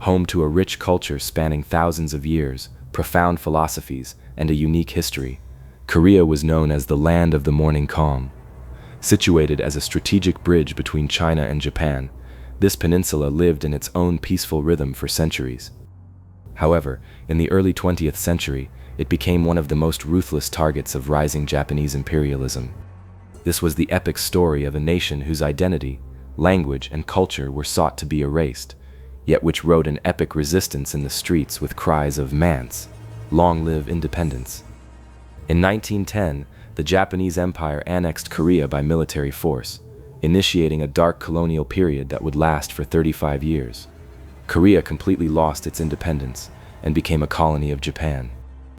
home to a rich culture spanning thousands of years, profound philosophies, and a unique history. Korea was known as the land of the morning calm. Situated as a strategic bridge between China and Japan, this peninsula lived in its own peaceful rhythm for centuries. However, in the early 20th century, it became one of the most ruthless targets of rising Japanese imperialism. This was the epic story of a nation whose identity, language, and culture were sought to be erased, yet which rode an epic resistance in the streets with cries of "Man's! Long live independence!" In 1910, the Japanese Empire annexed Korea by military force, initiating a dark colonial period that would last for 35 years. Korea completely lost its independence and became a colony of Japan.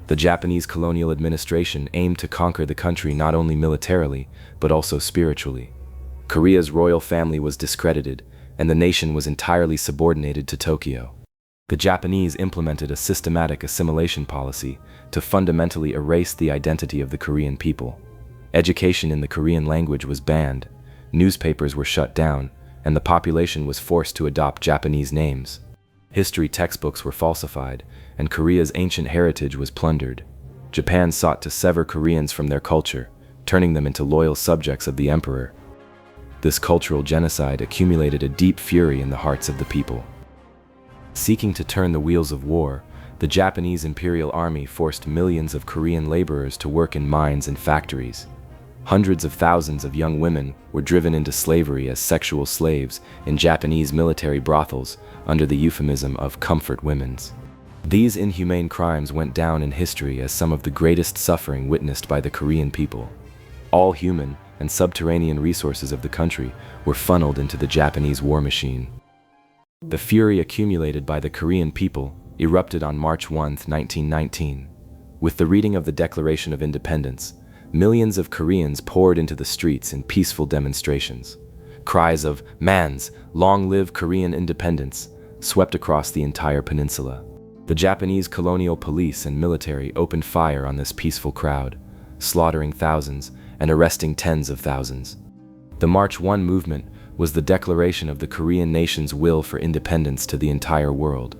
The Japanese colonial administration aimed to conquer the country not only militarily, but also spiritually. Korea's royal family was discredited, and the nation was entirely subordinated to Tokyo. The Japanese implemented a systematic assimilation policy to fundamentally erase the identity of the Korean people. Education in the Korean language was banned, newspapers were shut down, and the population was forced to adopt Japanese names. History textbooks were falsified, and Korea's ancient heritage was plundered. Japan sought to sever Koreans from their culture, turning them into loyal subjects of the emperor. This cultural genocide accumulated a deep fury in the hearts of the people. Seeking to turn the wheels of war, the Japanese Imperial Army forced millions of Korean laborers to work in mines and factories. Hundreds of thousands of young women were driven into slavery as sexual slaves in Japanese military brothels under the euphemism of comfort women's. These inhumane crimes went down in history as some of the greatest suffering witnessed by the Korean people. All human and subterranean resources of the country were funneled into the Japanese war machine. The fury accumulated by the Korean people erupted on March 1, 1919. With the reading of the Declaration of Independence, millions of Koreans poured into the streets in peaceful demonstrations. Cries of "Man's! Long live Korean independence!" swept across the entire peninsula. The Japanese colonial police and military opened fire on this peaceful crowd, slaughtering thousands and arresting tens of thousands. The March 1 movement was the declaration of the Korean nation's will for independence to the entire world.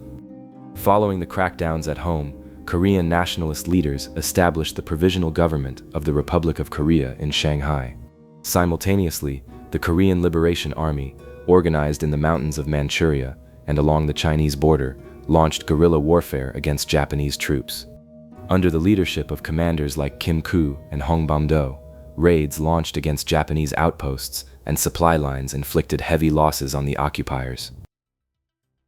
Following the crackdowns at home, Korean nationalist leaders established the Provisional Government of the Republic of Korea in Shanghai. Simultaneously, the Korean Liberation Army, organized in the mountains of Manchuria and along the Chinese border, launched guerrilla warfare against Japanese troops. Under the leadership of commanders like Kim Koo and Hong Bam-do, raids launched against Japanese outposts and supply lines inflicted heavy losses on the occupiers.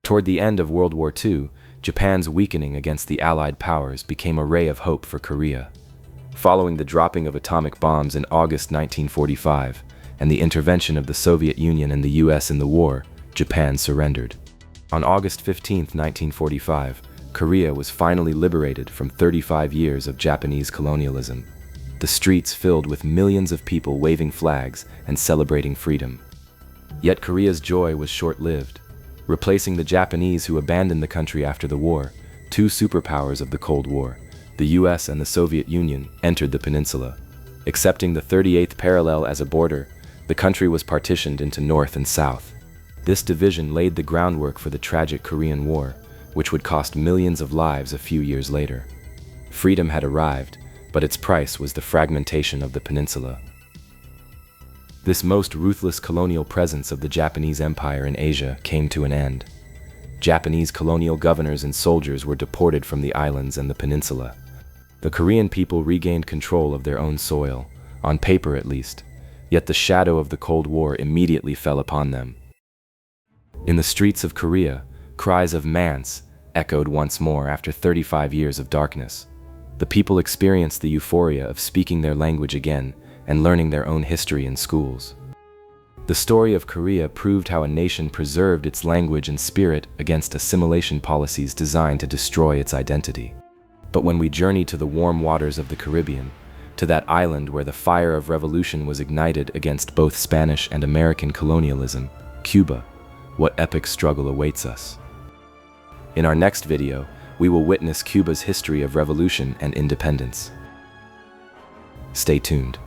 Toward the end of World War II, Japan's weakening against the Allied powers became a ray of hope for Korea. Following the dropping of atomic bombs in August 1945 and the intervention of the Soviet Union and the US in the war, Japan surrendered. On August 15, 1945, Korea was finally liberated from 35 years of Japanese colonialism. The streets filled with millions of people waving flags and celebrating freedom. Yet Korea's joy was short-lived. Replacing the Japanese who abandoned the country after the war, two superpowers of the Cold War, the US and the Soviet Union, entered the peninsula. Accepting the 38th parallel as a border, the country was partitioned into North and South. This division laid the groundwork for the tragic Korean War, which would cost millions of lives a few years later. Freedom had arrived, but its price was the fragmentation of the peninsula. This most ruthless colonial presence of the Japanese Empire in Asia came to an end. Japanese colonial governors and soldiers were deported from the islands and the peninsula. The Korean people regained control of their own soil, on paper at least, yet the shadow of the Cold War immediately fell upon them. In the streets of Korea, cries of "Man's!" echoed once more after 35 years of darkness. The people experienced the euphoria of speaking their language again and learning their own history in schools. The story of Korea proved how a nation preserved its language and spirit against assimilation policies designed to destroy its identity. But when we journey to the warm waters of the Caribbean, to that island where the fire of revolution was ignited against both Spanish and American colonialism, Cuba, what epic struggle awaits us? In our next video, we will witness Cuba's history of revolution and independence. Stay tuned.